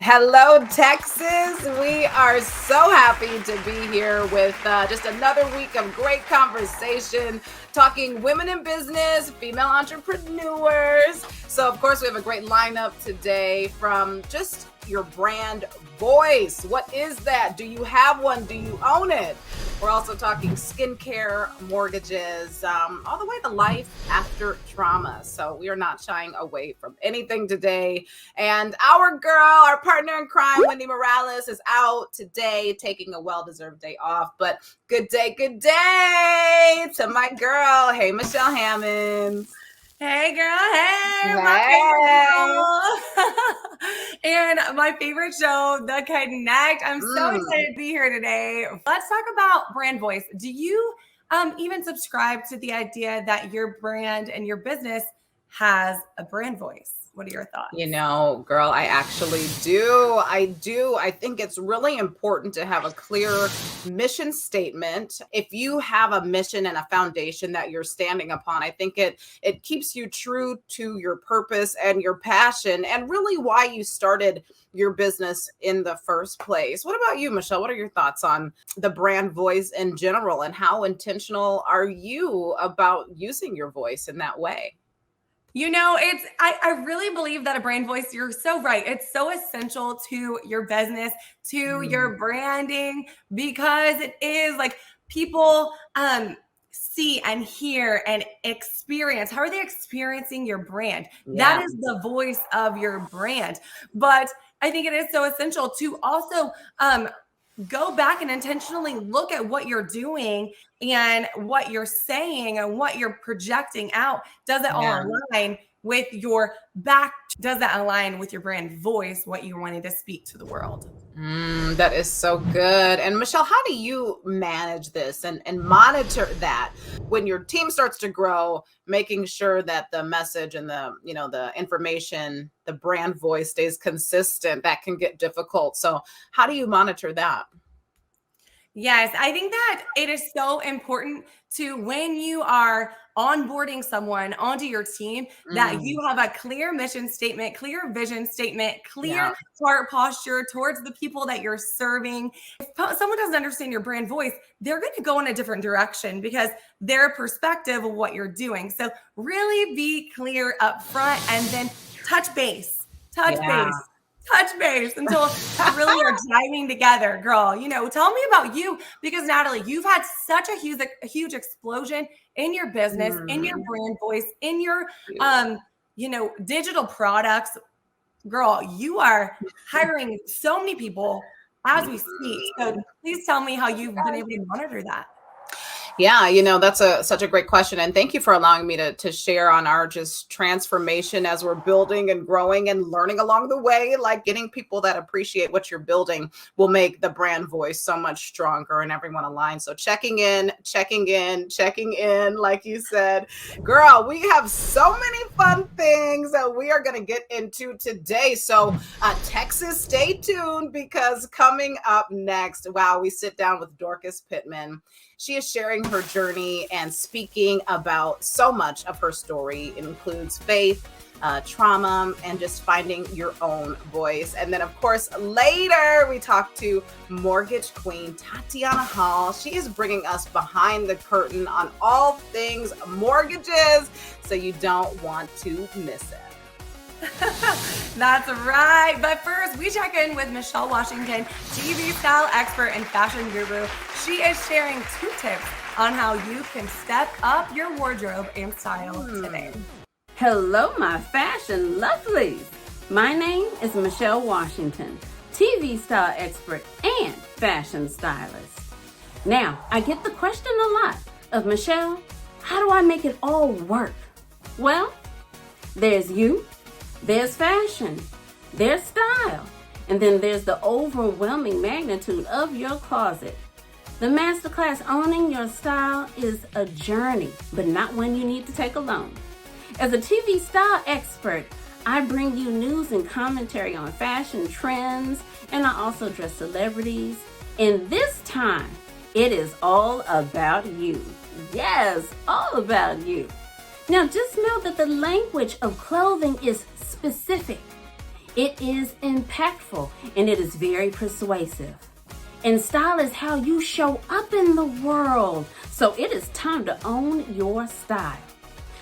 Hello, Texas. We are so happy to be here with just another week of great conversation, talking women in business, female entrepreneurs. So, of course, we have a great lineup today from just your brand voice. What is that? Do you have one? Do you own it? We're also talking skincare, mortgages, all the way to life after trauma. So we are not shying away from anything today. And our girl, our partner in crime, Wendy Morales, is out today taking a well-deserved day off. But good day to my girl. Hey, Michelle Hammonds. Hey girl, hey, Hey. my favorite show. And my favorite show, The Connect. I'm so excited to be here today. Let's talk about brand voice. Do you even subscribe to the idea that your brand and your business has a brand voice? What are your thoughts? You know, girl, I actually do. I do. I think it's really important to have a clear mission statement. If you have a mission and a foundation that you're standing upon, I think it keeps you true to your purpose and your passion and really why you started your business in the first place. What about you, Michelle? What are your thoughts on the brand voice in general and how intentional are you about using your voice in that way? You know, I really believe that a brand voice, you're so right. It's so essential to your business, to your branding, because it is like people see and hear and experience. How are they experiencing your brand? Yeah. That is the voice of your brand. But I think it is so essential to also go back and intentionally look at what you're doing and what you're saying and what you're projecting out. Does it all align with your back? Does that align with your brand voice, what you wanted to speak to the world? That is so good. And Michelle, how do you manage this and monitor that when your team starts to grow, making sure that the message and the information, the brand voice stays consistent? That can get difficult. So how do you monitor that? Yes, I think that it is so important to when you are onboarding someone onto your team that you have a clear mission statement, clear vision statement, Yeah. clear heart posture towards the people that you're serving. If someone doesn't understand your brand voice, they're going to go in a different direction because their perspective of what you're doing. So really be clear up front and then touch base, touch Yeah. base touch base until you really are driving together, girl. You know, tell me about you because Natalie, you've had such a huge explosion in your business, in your brand voice, in your digital products. Girl, you are hiring so many people as we speak. So please tell me how you've been able to monitor that. Yeah, that's such a great question. And thank you for allowing me to share on our just transformation as we're building and growing and learning along the way. Like getting people that appreciate what you're building will make the brand voice so much stronger and everyone aligned. So checking in, like you said. Girl, we have so many fun things that we are going to get into today. So Texas, stay tuned because coming up next, wow, we sit down with Dorcas Pittman. She is sharing her journey and speaking about so much of her story. It includes faith, trauma, and just finding your own voice. And then, of course, later we talk to mortgage queen Tatiana Hall. She is bringing us behind the curtain on all things mortgages, so you don't want to miss it. That's right. But first, we check in with Michelle Washington, TV style expert and fashion guru. She is sharing 2 tips on how you can step up your wardrobe and style today. Hello, my fashion lovelies. My name is Michelle Washington, TV style expert and fashion stylist. Now, I get the question a lot of Michelle, how do I make it all work? Well, there's you. There's fashion, there's style, and then there's the overwhelming magnitude of your closet. The masterclass Owning Your Style is a journey, but not one you need to take alone. As a TV style expert, I bring you news and commentary on fashion trends, and I also dress celebrities. And this time, it is all about you. Yes, all about you. Now, just know that the language of clothing is specific. It is impactful and it is very persuasive. And style is how you show up in the world. So it is time to own your style.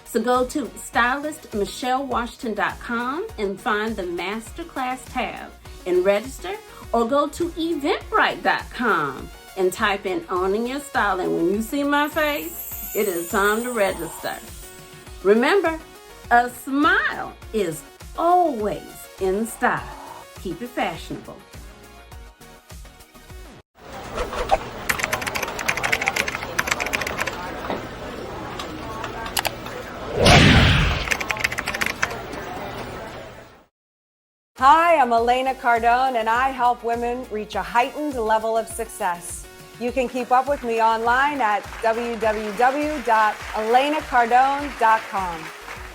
So go to stylistmichellewashington.com and find the Masterclass tab and register, or go to eventbrite.com and type in Owning Your Style. And when you see my face, it is time to register. Remember, a smile is always in style. Keep it fashionable. Hi, I'm Elena Cardone, and I help women reach a heightened level of success. You can keep up with me online at www.elenacardone.com.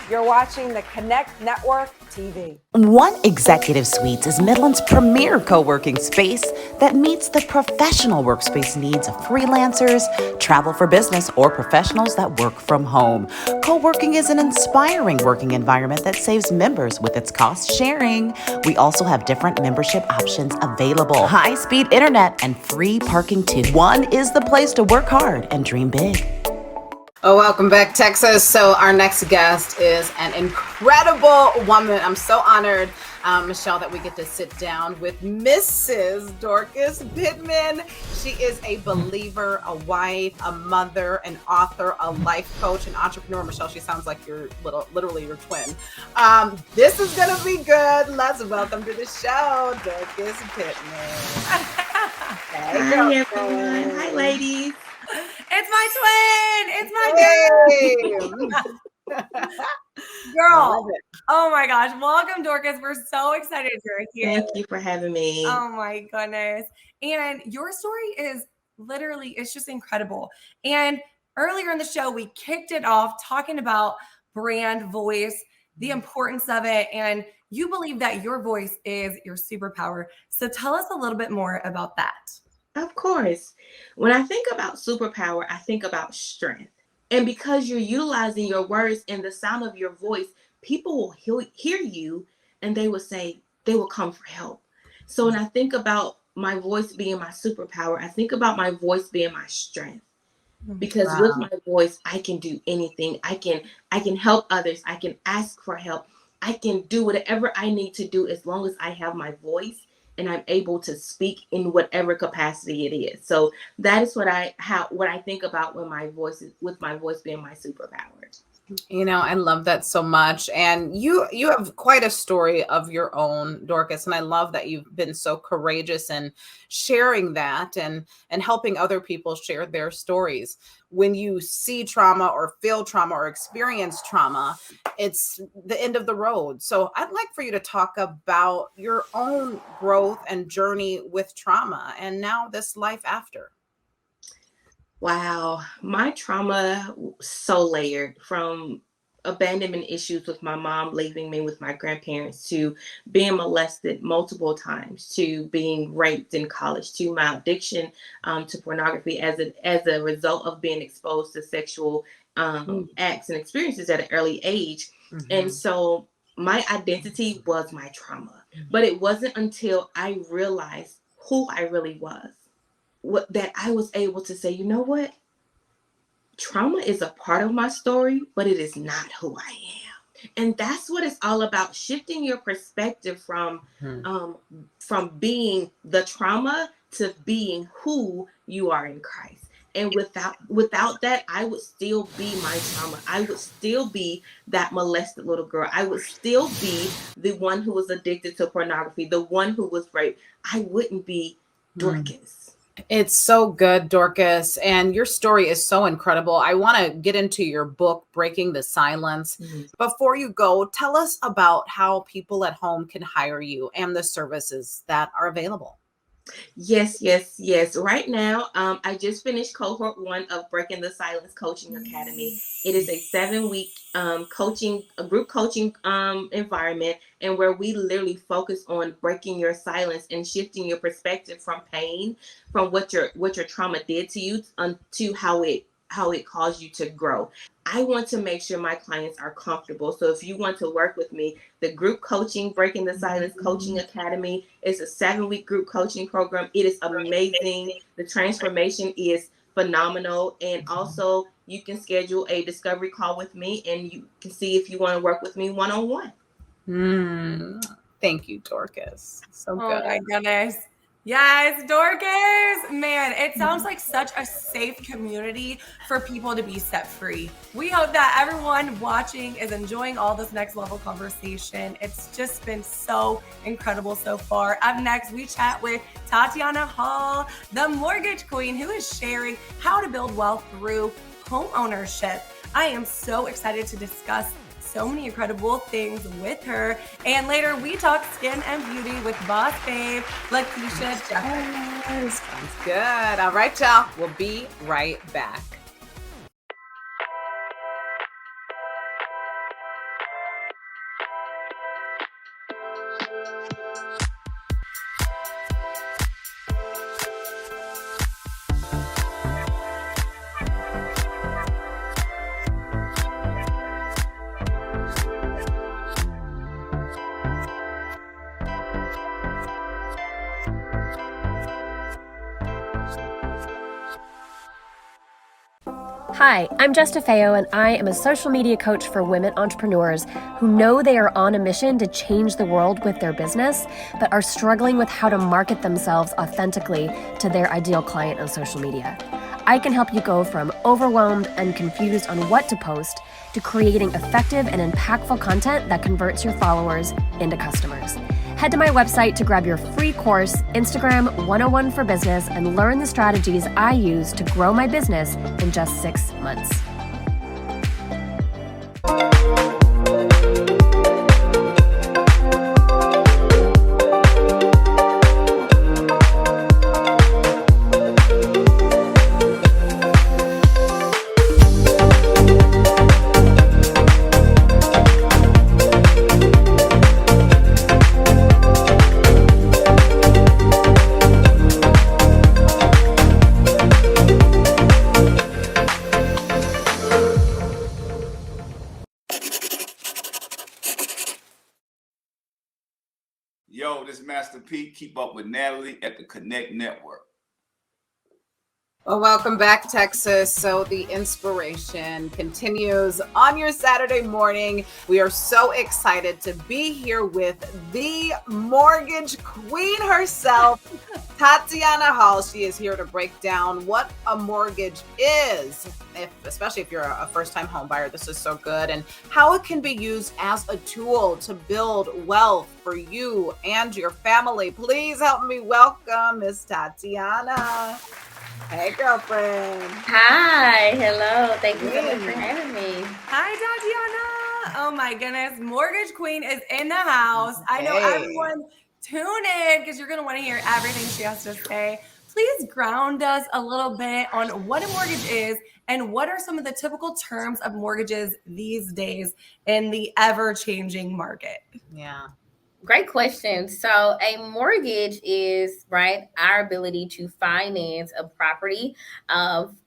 You're watching the Connect Network TV. One Executive Suites is Midland's premier co-working space that meets the professional workspace needs of freelancers, travel for business, or professionals that work from home. Co-working is an inspiring working environment that saves members with its cost sharing. We also have different membership options available. High-speed internet and free parking too. One is the place to work hard and dream big. Oh, welcome back, Texas. So our next guest is an incredible woman. I'm so honored, Michelle, that we get to sit down with Mrs. Dorcas Pittman. She is a believer, a wife, a mother, an author, a life coach, an entrepreneur. Michelle, she sounds like you're literally your twin. This is going to be good. Let's welcome to the show, Dorcas Pittman. Hi, everyone. Hi, ladies. It's my twin. It's my girl. Oh my gosh. Welcome, Dorcas. We're so excited you're here. Thank you for having me. Oh my goodness. And your story is literally, it's just incredible. And earlier in the show, we kicked it off talking about brand voice, the importance of it. And you believe that your voice is your superpower. So tell us a little bit more about that. Of course. When I think about superpower, I think about strength. And because you're utilizing your words and the sound of your voice, people will hear you and they will come for help. So when I think about my voice being my superpower, I think about my voice being my strength. Because with my voice, I can do anything. I can help others. I can ask for help. I can do whatever I need to do as long as I have my voice and I'm able to speak in whatever capacity it is. So that is what I think about with my voice being my superpower. You know, I love that so much. And you have quite a story of your own, Dorcas. And I love that you've been so courageous in sharing that and helping other people share their stories. When you see trauma or feel trauma or experience trauma, it's the end of the road. So I'd like for you to talk about your own growth and journey with trauma and now this life after. Wow, my trauma so layered, from abandonment issues with my mom leaving me with my grandparents, to being molested multiple times, to being raped in college, to my addiction to pornography as a result of being exposed to sexual acts and experiences at an early age. Mm-hmm. And so my identity was my trauma, but it wasn't until I realized who I really was that I was able to say, you know what? Trauma is a part of my story, but it is not who I am. And that's what it's all about, shifting your perspective from being the trauma to being who you are in Christ. And without that, I would still be my trauma. I would still be that molested little girl. I would still be the one who was addicted to pornography, the one who was raped. I wouldn't be Dorcas. It's so good, Dorcas. And your story is so incredible. I want to get into your book, Breaking the Silence. Mm-hmm. Before you go, tell us about how people at home can hire you and the services that are available. Yes. Right now, I just finished cohort 1 of Breaking the Silence Coaching Academy. It is a 7-week group coaching environment, and where we literally focus on breaking your silence and shifting your perspective from pain, from what your trauma did to you, to how it how it caused you to grow. I want to make sure my clients are comfortable. So if you want to work with me, the group coaching, Breaking the Silence Coaching Academy is a 7-week group coaching program. It is amazing. The transformation is phenomenal. And also you can schedule a discovery call with me and you can see if you want to work with me one-on-one. Thank you, Dorcas. So good. Oh my goodness. Yes, Dorcas. Man, it sounds like such a safe community for people to be set free. We hope that everyone watching is enjoying all this next level conversation. It's just been so incredible so far. Up next, we chat with Tatiana Hall, the mortgage queen, who is sharing how to build wealth through home ownership. I am so excited to discuss so many incredible things with her. And later we talk skin and beauty with boss babe, Lakeisha Jeffers. Sounds good. All right, y'all. We'll be right back. Hi, I'm Jess DeFeo, and I am a social media coach for women entrepreneurs who know they are on a mission to change the world with their business, but are struggling with how to market themselves authentically to their ideal client on social media. I can help you go from overwhelmed and confused on what to post to creating effective and impactful content that converts your followers into customers. Head to my website to grab your free course, Instagram 101 for Business, and learn the strategies I use to grow my business in just 6 months. Yo, this is Master P. Keep up with Natalie at the Connect Network. Well, welcome back, Texas. So the inspiration continues on your Saturday morning. We are so excited to be here with the mortgage queen herself, Tatiana Hall. She is here to break down what a mortgage is, especially if you're a first-time home buyer. This is so good. And how it can be used as a tool to build wealth for you and your family. Please help me welcome Miss Tatiana. Hey, girlfriend. Hi. Hello. Thank you so much for having me. Hi, Tatiana. Oh my goodness. Mortgage Queen is in the house. I know everyone tune in because you're going to want to hear everything she has to say. Please ground us a little bit on what a mortgage is and what are some of the typical terms of mortgages these days in the ever-changing market. Yeah. Great question. So a mortgage is, right, our ability to finance a property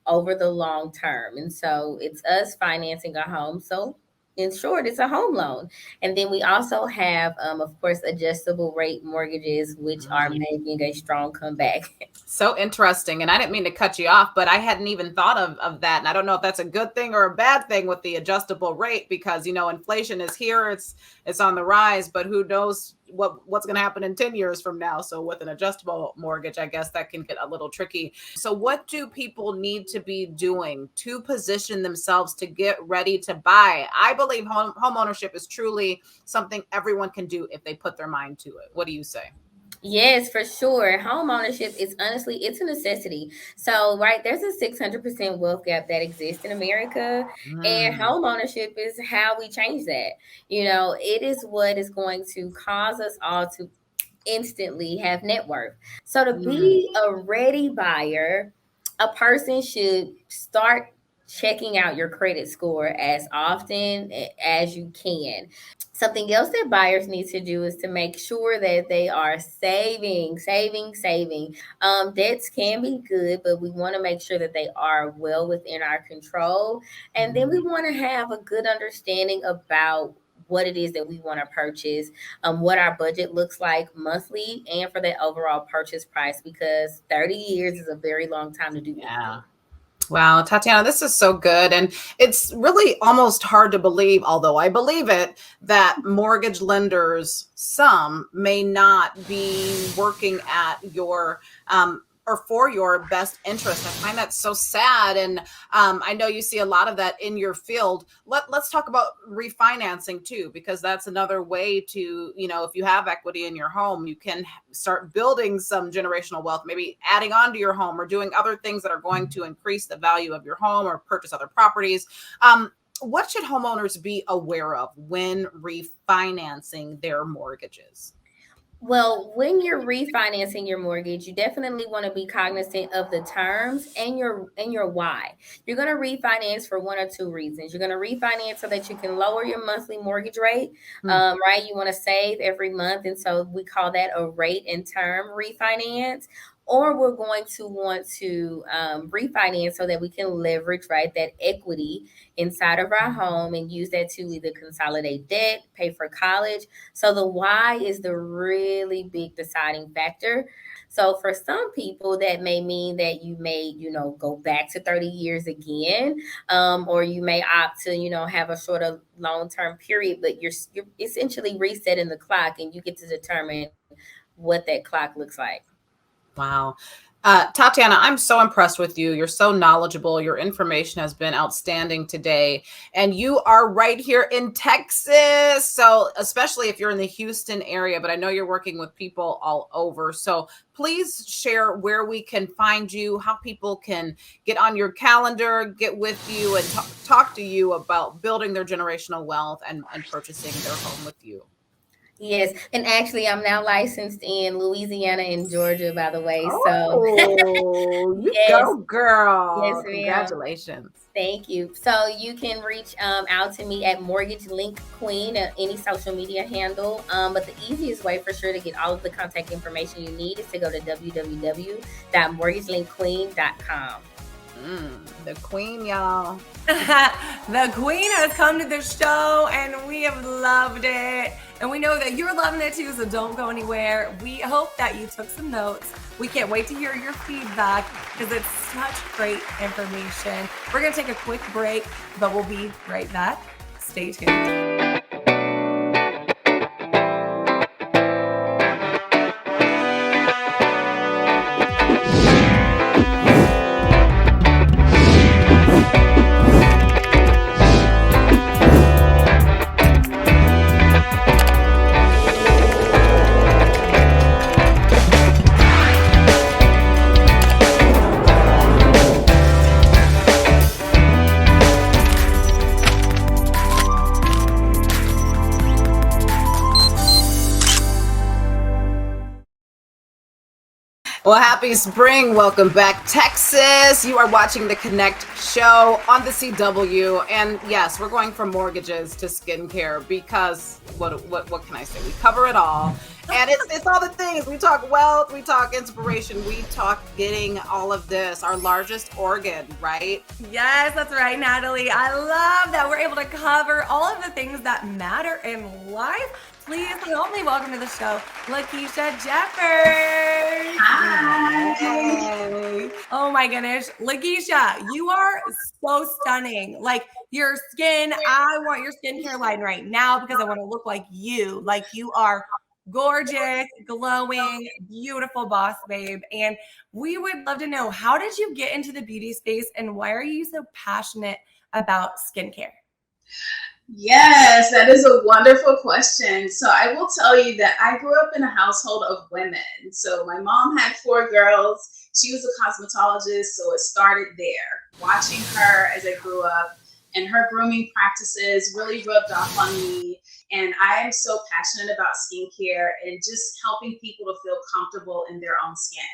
over the long term. And so it's us financing a home. So in short, it's a home loan. And then we also have, of course, adjustable rate mortgages, which are making a strong comeback. So interesting. And I didn't mean to cut you off, but I hadn't even thought of that. And I don't know if that's a good thing or a bad thing with the adjustable rate because, you know, inflation is here. It's on the rise, but who knows what's going to happen in 10 years from now. So with an adjustable mortgage, I guess that can get a little tricky. So what do people need to be doing to position themselves to get ready to buy? I believe home ownership is truly something everyone can do if they put their mind to it. What do you say? Yes, for sure. Home ownership is honestly, it's a necessity. So, right, there's a 600% wealth gap that exists in America, and home ownership is how we change that. You know, it is what is going to cause us all to instantly have net worth. So, to be a ready buyer, a person should start checking out your credit score as often as you can. Something else that buyers need to do is to make sure that they are saving. Debts can be good, but we want to make sure that they are well within our control. And then we want to have a good understanding about what it is that we want to purchase, what our budget looks like monthly, and for that overall purchase price, because 30 years is a very long time to do anything. Wow, Tatiana, this is so good. And it's really almost hard to believe, although I believe it, that mortgage lenders, some may not be working at your or for your best interest. I find that so sad. And I know you see a lot of that in your field. Let's talk about refinancing too, because that's another way to, if you have equity in your home, you can start building some generational wealth, maybe adding on to your home or doing other things that are going to increase the value of your home or purchase other properties. What should homeowners be aware of when refinancing their mortgages? Well, when you're refinancing your mortgage, you definitely want to be cognizant of the terms and your why. You're going to refinance for one or two reasons. You're going to refinance so that you can lower your monthly mortgage rate, right? You want to save every month, and so we call that a rate and term refinance. Or we're going to want to refinance so that we can leverage, right, that equity inside of our home and use that to either consolidate debt, pay for college. So the why is the really big deciding factor. So for some people, that may mean that you may, go back to 30 years again, or you may opt to, have a shorter long-term period, but you're essentially resetting the clock, and you get to determine what that clock looks like. Wow. Tatiana, I'm so impressed with you. You're so knowledgeable. Your information has been outstanding today. And you are right here in Texas. So especially if you're in the Houston area, but I know you're working with people all over. So please share where we can find you, how people can get on your calendar, get with you, and talk to you about building their generational wealth and purchasing their home with you. Yes, and actually, I'm now licensed in Louisiana and Georgia, by the way. Oh, you go, girl. Yes, ma'am. Congratulations. Thank you. So you can reach out to me at Mortgage Link Queen at any social media handle. But the easiest way for sure to get all of the contact information you need is to go to www.mortgagelinkqueen.com. The queen, y'all. The queen has come to the show and we have loved it. And we know that you're loving it too, so don't go anywhere. We hope that you took some notes. We can't wait to hear your feedback because it's such great information. We're going to take a quick break, but we'll be right back. Stay tuned. Well, happy spring. Welcome back, Texas. You are watching the Connect show on the CW. And yes, we're going from mortgages to skincare because what can I say? We cover it all. And it's all the things. We talk wealth, we talk inspiration, we talk getting all of this, our largest organ, right? Yes, that's right, Natalie. I love that we're able to cover all of the things that matter in life. Please help me welcome to the show, Lakeisha Jeffers. Hi. Oh my goodness. Lakeisha, you are so stunning. Like your skin, I want your skincare line right now because I want to look like you. Like you are gorgeous, glowing, beautiful boss babe. And we would love to know, how did you get into the beauty space and why are you so passionate about skincare? Yes, that is a wonderful question. So I will tell you that I grew up in a household of women. So my mom had 4 girls. She was a cosmetologist, so it started there. Watching her as I grew up and her grooming practices really rubbed off on me. And I am so passionate about skincare and just helping people to feel comfortable in their own skin.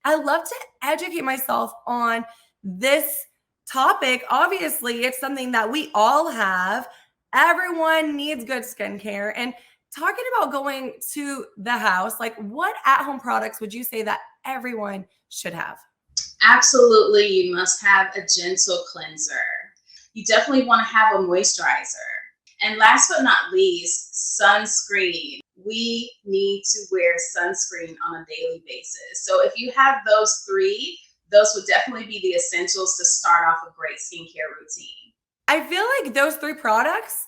I love to educate myself on this topic, obviously, it's something that we all have. Everyone needs good skincare. And talking about going to the house, like what at-home products would you say that everyone should have? Absolutely, you must have a gentle cleanser. You definitely want to have a moisturizer. And last but not least, sunscreen. We need to wear sunscreen on a daily basis. So if you have those three, those would definitely be the essentials to start off a great skincare routine. I feel like those three products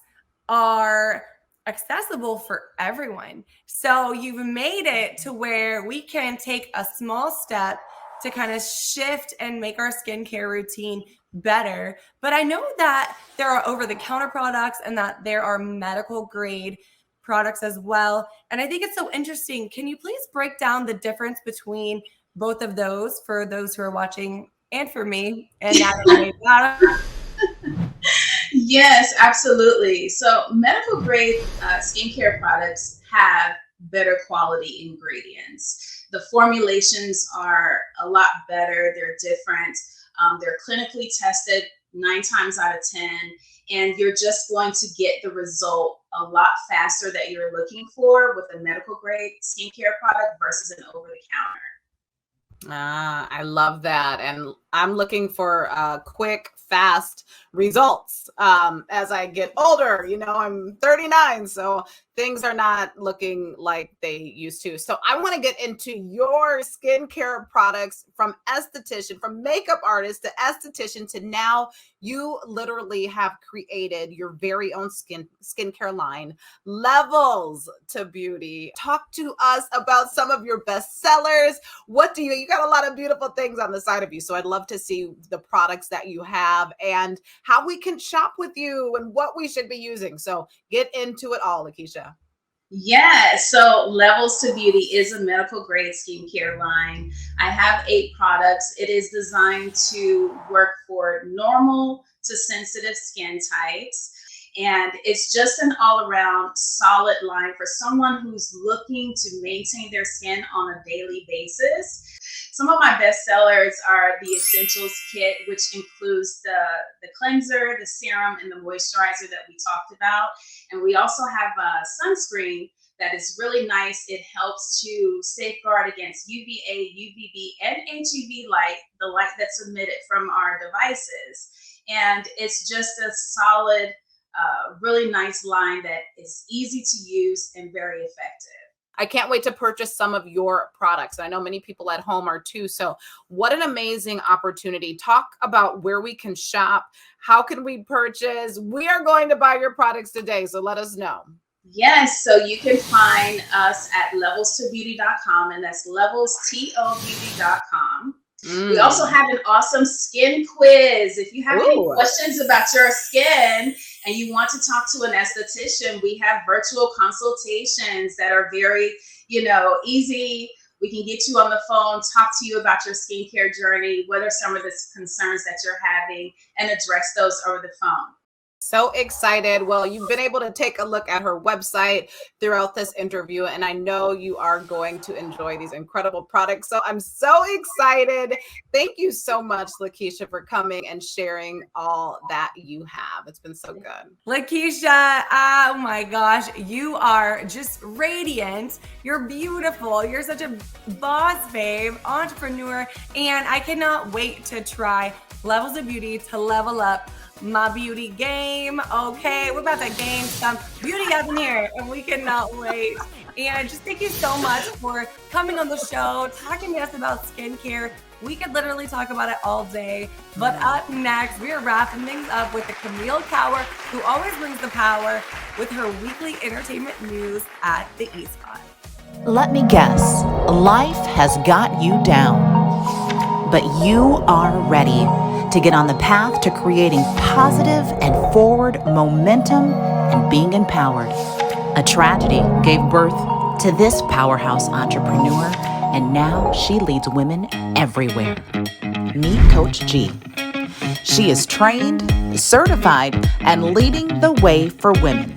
are accessible for everyone. So you've made it to where we can take a small step to kind of shift and make our skincare routine better. But I know that there are over-the-counter products and that there are medical grade products as well. And I think it's so interesting. Can you please break down the difference between both of those for those who are watching and for me? And Yes, absolutely. So medical grade skincare products have better quality ingredients. The formulations are a lot better. They're different. They're clinically tested 9 times out of 10, and you're just going to get the result a lot faster that you're looking for with a medical grade skincare product versus an over-the-counter. I love that. And I'm looking for quick, fast results as I get older. You know, I'm 39, so things are not looking like they used to. So I want to get into your skincare products from esthetician, from makeup artist to esthetician to now you literally have created your very own skincare line, Levels to Beauty. Talk to us about some of your best sellers. What do you got a lot of beautiful things on the side of you. So I'd love to see the products that you have and how we can shop with you and what we should be using. So get into it all, Lakeisha. Yeah, so Levels to Beauty is a medical grade skincare line. I have 8 products. It is designed to work for normal to sensitive skin types. And it's just an all-around solid line for someone who's looking to maintain their skin on a daily basis. Some of my best sellers are the Essentials Kit, which includes the cleanser, the serum, and the moisturizer that we talked about. And we also have a sunscreen that is really nice. It helps to safeguard against UVA, UVB, and HEV light, the light that's emitted from our devices. And it's just a solid, really nice line that is easy to use and very effective. I can't wait to purchase some of your products. I know many people at home are too. So what an amazing opportunity. Talk about where we can shop. How can we purchase? We are going to buy your products today. So let us know. Yes, so you can find us at levelstobeauty.com, and that's levelstobeauty.com. We also have an awesome skin quiz. If you have any questions about your skin and you want to talk to an esthetician, we have virtual consultations that are very, easy. We can get you on the phone, talk to you about your skincare journey, what are some of the concerns that you're having, and address those over the phone. So excited. Well, you've been able to take a look at her website throughout this interview, and I know you are going to enjoy these incredible products. So I'm so excited. Thank you so much, Lakeisha, for coming and sharing all that you have. It's been so good. Lakeisha, oh my gosh, you are just radiant. You're beautiful. You're such a boss babe, entrepreneur, and I cannot wait to try Levels of Beauty to level up my beauty game. Okay, we're about to gain some beauty up in here, and we cannot wait. And just thank you so much for coming on the show, talking to us about skincare. We could literally talk about it all day. But up next, we are wrapping things up with the Camille Cower, who always brings the power with her weekly entertainment news at the E-Spot. Let me guess, life has got you down, but you are ready to get on the path to creating positive and forward momentum and being empowered. A tragedy gave birth to this powerhouse entrepreneur, and now she leads women everywhere. Meet Coach G. She is trained, certified, and leading the way for women.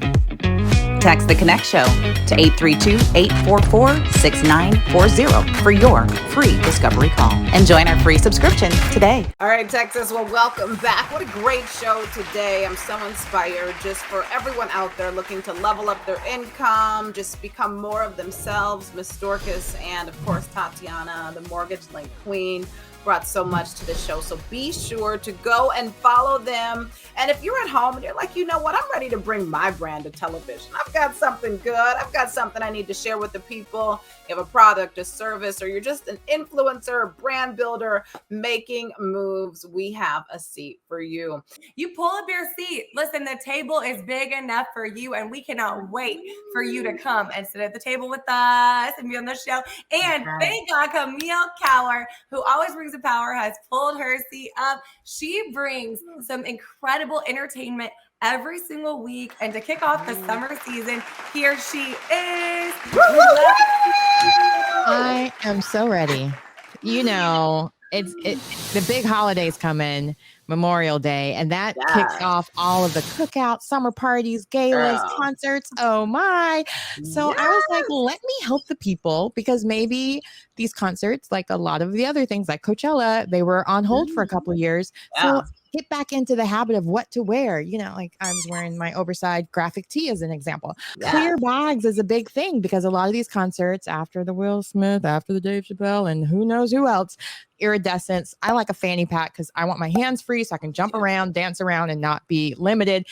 Text The Connect Show to 832-844-6940 for your free discovery call. And join our free subscription today. All right, Texas, well, welcome back. What a great show today. I'm so inspired just for everyone out there looking to level up their income, just become more of themselves. Miss Dorcas and, of course, Tatiana, the Mortgage Link Queen, brought so much to the show. So be sure to go and follow them. And if you're at home and you're like, you know what, I'm ready to bring my brand to television. I've got something good. I've got something I need to share with the people. You have a product, a service, or you're just an influencer, brand builder, making moves. We have a seat for you. You pull up your seat. Listen, the table is big enough for you, and we cannot wait for you to come and sit at the table with us and be on the show. And thank God, Camille Cower, who always brings the power, has pulled her seat up. She brings some incredible entertainment every single week. And to kick off the summer season, here she is. I am so ready. You know, it's the big holidays coming, Memorial Day, and that kicks off all of the cookouts, summer parties, galas, concerts. Oh my. So I was like, let me help the people, because maybe these concerts, like a lot of the other things like Coachella, they were on hold for a couple of years. So get back into the habit of what to wear. You know, like I was wearing my oversized graphic tee as an example. Clear bags is a big thing, because a lot of these concerts, after the Will Smith, after the Dave Chappelle, and who knows who else, iridescence. I like a fanny pack because I want my hands free so I can jump around, dance around, and not be limited.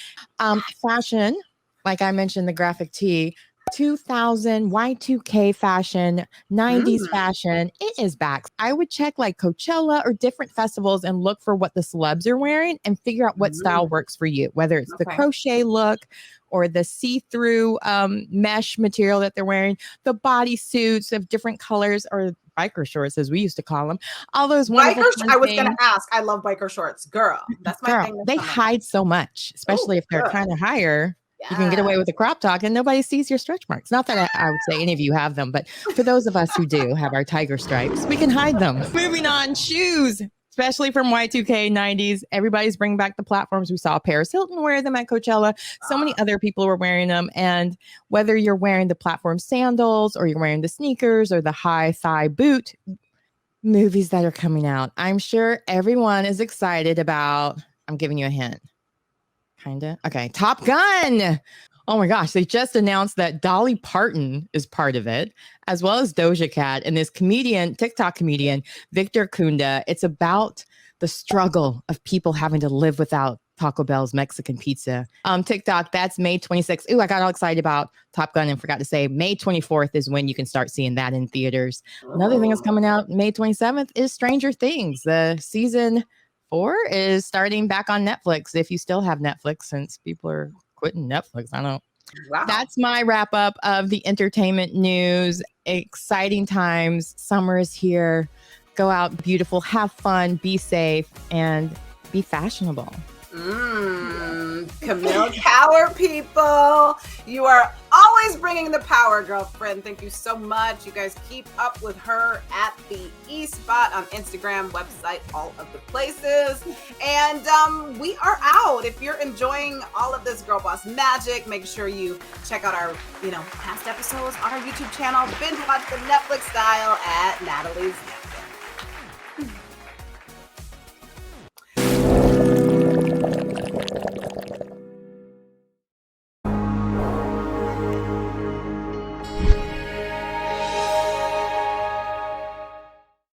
Fashion, like I mentioned, the graphic tee, 2000 Y2K fashion, 90s fashion, it is back. I would check like Coachella or different festivals and look for what the celebs are wearing and figure out what style works for you, whether it's the crochet look or the see-through mesh material that they're wearing, the bodysuits of different colors, or biker shorts, as we used to call them. All those wonderful I was going to ask. I love biker shorts. Girl, that's my thing. They hide so much, especially if they're kind of higher. You can get away with a crop top and nobody sees your stretch marks. Not that I would say any of you have them, but for those of us who do have our tiger stripes, we can hide them. Moving on, shoes, especially from Y2K 90s. Everybody's bringing back the platforms. We saw Paris Hilton wear them at Coachella. So many other people were wearing them. And whether you're wearing the platform sandals or you're wearing the sneakers or the high thigh boot, movies that are coming out, I'm sure everyone is excited about. I'm giving you a hint. Kinda. Okay. Top Gun. Oh my gosh. They just announced that Dolly Parton is part of it, as well as Doja Cat and this TikTok comedian, Victor Kunda. It's about the struggle of people having to live without Taco Bell's Mexican pizza. TikTok, that's May 26th. Ooh, I got all excited about Top Gun and forgot to say May 24th is when you can start seeing that in theaters. Another thing that's coming out May 27th is Stranger Things. The season 4 is starting back on Netflix. If you still have Netflix, since people are quitting Netflix, I don't. Wow. That's my wrap up of the entertainment news. Exciting times. Summer is here. Go out beautiful, have fun, be safe, and be fashionable. Camille Cower, people. You are always bringing the power, girlfriend. Thank you so much. You guys keep up with her at the E-Spot on Instagram, website, all of the places. And we are out. If you're enjoying all of this Girl Boss magic, make sure you check out our, past episodes on our YouTube channel. Binge watch the Netflix style at Natalie's